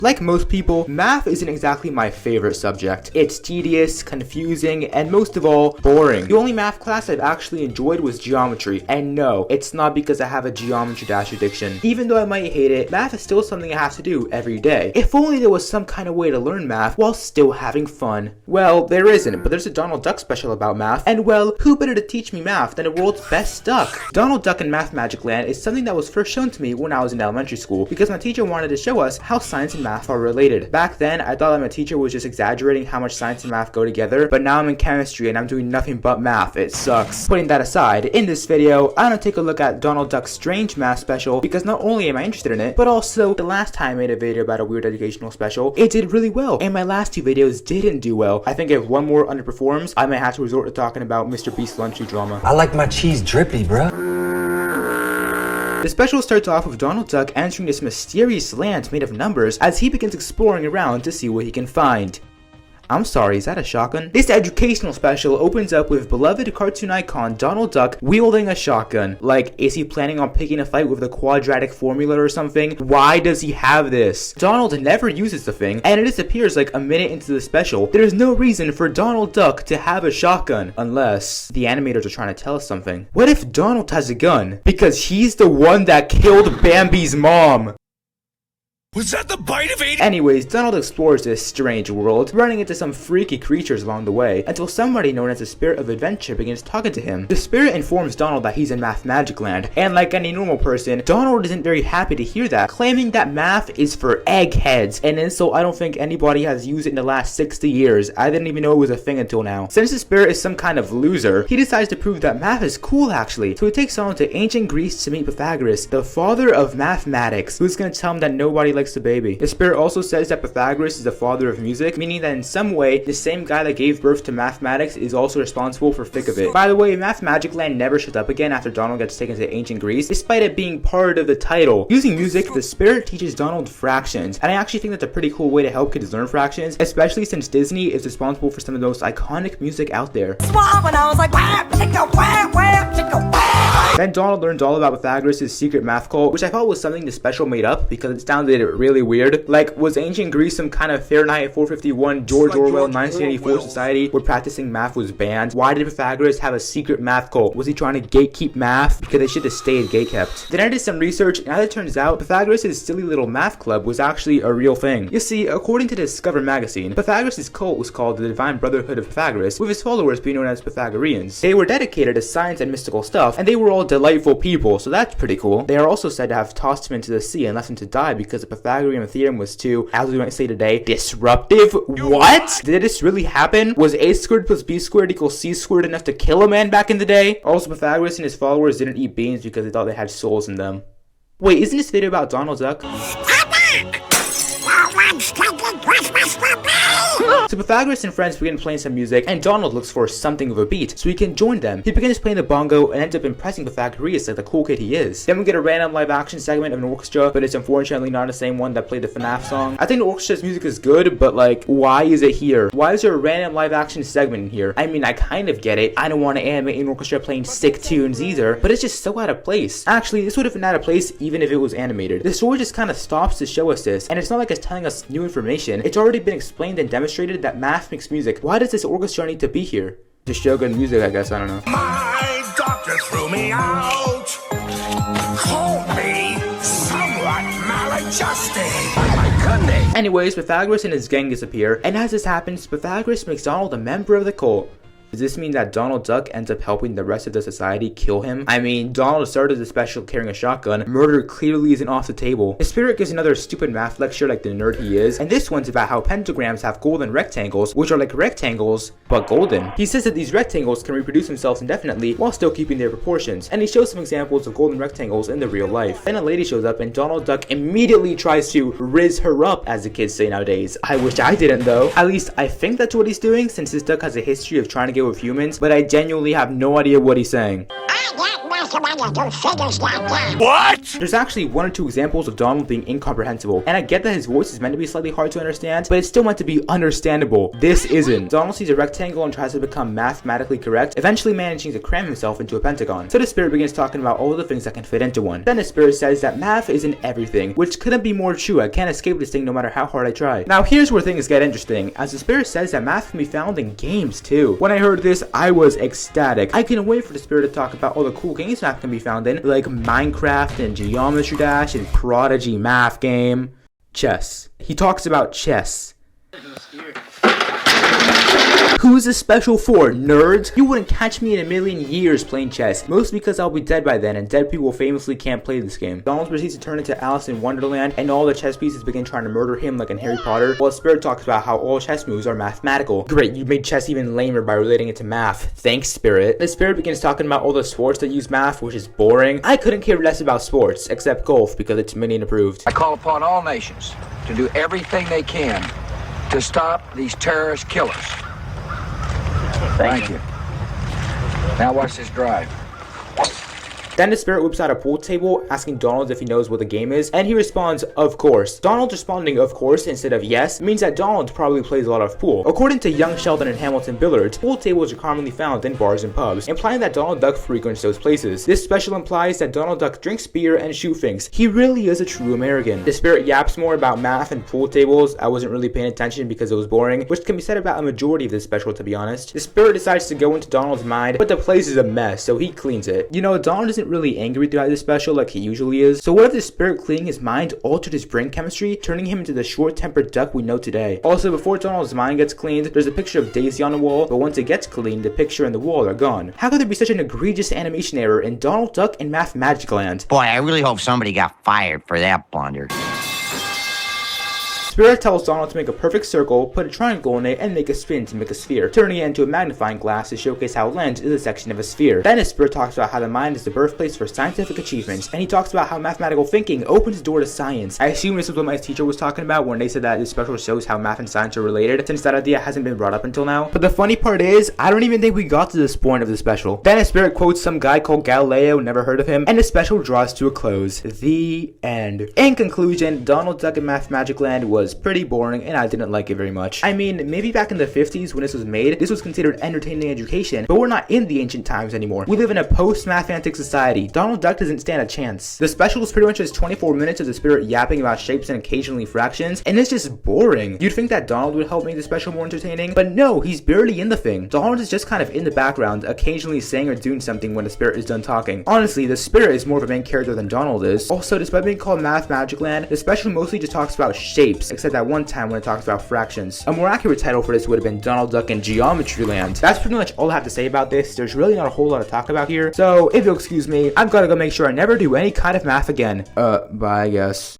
Like most people, math isn't exactly my favorite subject. It's tedious, confusing, and most of all, boring. The only math class I've actually enjoyed was geometry, and no, it's not because I have a geometry dash addiction. Even though I might hate it, math is still something I have to do every day. If only there was some kind of way to learn math while still having fun. Well, there isn't, but there's a Donald Duck special about math, and well, who better to teach me math than the world's best duck? Donald Duck in Math Magic Land is something that was first shown to me when I was in elementary school, because my teacher wanted to show us how science and math are related. Back then, I thought that my teacher was just exaggerating how much science and math go together, but now I'm in chemistry and I'm doing nothing but math. It sucks. Putting that aside, in this video, I'm gonna take a look at Donald Duck's strange math special, because not only am I interested in it, but also the last time I made a video about a weird educational special, it did really well, and my last two videos didn't do well. I think if one more underperforms, I might have to resort to talking about Mr. Beast's lunchy drama. I like my cheese drippy, bruh. The special starts off with Donald Duck entering this mysterious land made of numbers as he begins exploring around to see what he can find. I'm sorry, is that a shotgun? This educational special opens up with beloved cartoon icon Donald Duck wielding a shotgun. Like, is he planning on picking a fight with the quadratic formula or something? Why does he have this? Donald never uses the thing, and it disappears like a minute into the special. There's no reason for Donald Duck to have a shotgun, unless the animators are trying to tell us something. What if Donald has a gun? Because he's the one that killed Bambi's mom! Was that the bite of 80? Anyways, Donald explores this strange world, running into some freaky creatures along the way, until somebody known as the Spirit of Adventure begins talking to him. The spirit informs Donald that he's in Math Magic Land, and like any normal person, Donald isn't very happy to hear that, claiming that math is for eggheads, an insult I don't think anybody has used in the last 60 years. I didn't even know it was a thing until now. Since the spirit is some kind of loser, he decides to prove that math is cool actually, so he takes Donald to ancient Greece to meet Pythagoras, the father of mathematics, who's gonna tell him that nobody likes the baby. The spirit also says that Pythagoras is the father of music, meaning that in some way, the same guy that gave birth to mathematics is also responsible for thick of it. By the way, Math Magic Land never shows up again after Donald gets taken to ancient Greece, despite it being part of the title. Using music, the spirit teaches Donald fractions, and I actually think that's a pretty cool way to help kids learn fractions, especially since Disney is responsible for some of the most iconic music out there. Then Donald learns all about Pythagoras' secret math cult, which I thought was something the special made up because it sounded really weird. Like, was ancient Greece some kind of Fahrenheit 451 George Orwell 1984 society where practicing math was banned? Why did Pythagoras have a secret math cult? Was he trying to gatekeep math? Because they should have stayed gatekept. Then I did some research, and as it turns out, Pythagoras' silly little math club was actually a real thing. You see, according to Discover magazine, Pythagoras' cult was called the Divine Brotherhood of Pythagoras, with his followers being known as Pythagoreans. They were dedicated to science and mystical stuff, and they were all delightful people, so that's pretty cool. They are also said to have tossed him into the sea and left him to die because the Pythagorean theorem was too, as we might say today, disruptive. What? Did this really happen? Was a squared plus b squared equals c squared enough to kill a man back in the day? Also, Pythagoras and his followers didn't eat beans because they thought they had souls in them. Wait, isn't this video about Donald Duck? So Pythagoras and friends begin playing some music, and Donald looks for something of a beat, so he can join them. He begins playing the bongo and ends up impressing Pythagoras like the cool kid he is. Then we get a random live action segment of an orchestra, but it's unfortunately not the same one that played the FNAF song. I think the orchestra's music is good, but like, why is it here? Why is there a random live action segment in here? I mean, I kind of get it. I don't want to animate an orchestra playing sick tunes either, but it's just so out of place. Actually, this would have been out of place even if it was animated. The story just kind of stops to show us this, and it's not like it's telling us new information. It's already been explained and demonstrated that math makes music. Why does this orchestra need to be here? To show good music, I guess. I don't know. My doctor threw me out. Called me somewhat maladjusted. My goodness. Anyways, Pythagoras and his gang disappear, and as this happens, Pythagoras makes Donald a member of the cult. Does this mean that Donald Duck ends up helping the rest of the society kill him? I mean, Donald started the special carrying a shotgun. Murder clearly isn't off the table. The spirit gives another stupid math lecture like the nerd he is, and this one's about how pentagrams have golden rectangles, which are like rectangles, but golden. He says that these rectangles can reproduce themselves indefinitely while still keeping their proportions, and he shows some examples of golden rectangles in the real life. Then a lady shows up, and Donald Duck immediately tries to riz her up, as the kids say nowadays. I wish I didn't though. At least I think that's what he's doing, since this duck has a history of trying to get with humans, but I genuinely have no idea what he's saying. I got What? There's actually one or two examples of Donald being incomprehensible, and I get that his voice is meant to be slightly hard to understand, but it's still meant to be understandable. This isn't. Donald sees a rectangle and tries to become mathematically correct, eventually managing to cram himself into a pentagon. So the spirit begins talking about all the things that can fit into one. Then the spirit says that math isn't everything, which couldn't be more true. I can't escape this thing no matter how hard I try. Now here's where things get interesting, as the spirit says that math can be found in games too. When I heard this, I was ecstatic. I couldn't wait for the spirit to talk about all the cool games math can be found in, like Minecraft and Geometry Dash and Prodigy Math Game. Chess. He talks about chess. Who's this special for, nerds? You wouldn't catch me in a million years playing chess, mostly because I'll be dead by then, and dead people famously can't play this game. Donald proceeds to turn into Alice in Wonderland, and all the chess pieces begin trying to murder him like in Harry Potter, while Spirit talks about how all chess moves are mathematical. Great, you made chess even lamer by relating it to math. Thanks, Spirit. The Spirit begins talking about all the sports that use math, which is boring. I couldn't care less about sports, except golf, because it's Minion approved. I call upon all nations to do everything they can to stop these terrorist killers. Thank you. Now watch this drive. Then the spirit whips out a pool table, asking Donald if he knows what the game is, and he responds, of course. Donald responding of course instead of yes means that Donald probably plays a lot of pool. According to Young Sheldon and Hamilton Billiards, pool tables are commonly found in bars and pubs, implying that DonaldDuck frequents those places. This special implies that DonaldDuck drinks beer and shoot things. He really is a true American. The spirit yaps more about math and pool tables. I wasn't really paying attention because it was boring, which can be said about a majority of this special, to be honest. The spirit decides to go into Donald's mind, but the place is a mess, so he cleans it. You know, Donald isn't really angry throughout this special like he usually is, so what if the spirit cleaning his mind altered his brain chemistry, turning him into the short-tempered duck we know today? Also, before Donald's mind gets cleaned, there's a picture of Daisy on the wall, but once it gets cleaned, the picture and the wall are gone. How could there be such an egregious animation error in DonaldDuck and Math Magic Land? Boy, I really hope somebody got fired for that blunder. Spirit tells Donald to make a perfect circle, put a triangle in it, and make a spin to make a sphere, turning it into a magnifying glass to showcase how lens is a section of a sphere. Then the Spirit talks about how the mind is the birthplace for scientific achievements, and he talks about how mathematical thinking opens the door to science. I assume this is what my teacher was talking about when they said that this special shows how math and science are related, since that idea hasn't been brought up until now. But the funny part is, I don't even think we got to this point of the special. Then the Spirit quotes some guy called Galileo, never heard of him, and the special draws to a close. The end. In conclusion, DonaldDuck in Math Magic Land was pretty boring, and I didn't like it very much. I mean, maybe back in the 50s when this was made, this was considered entertaining education, but we're not in the ancient times anymore. We live in a post-mathematic society. DonaldDuck doesn't stand a chance. The special is pretty much just 24 minutes of the spirit yapping about shapes and occasionally fractions, and it's just boring. You'd think that Donald would help make the special more entertaining, but no, he's barely in the thing. Donald is just kind of in the background, occasionally saying or doing something when the spirit is done talking. Honestly, the spirit is more of a main character than Donald is. Also, despite being called Math Magic Land, the special mostly just talks about shapes, except that one time when it talks about fractions. A more accurate title for this would have been DonaldDuck in Geometry Land. That's pretty much all I have to say about this. There's really not a whole lot to talk about here, so if you'll excuse me, I've got to go make sure I never do any kind of math again. Bye, I guess.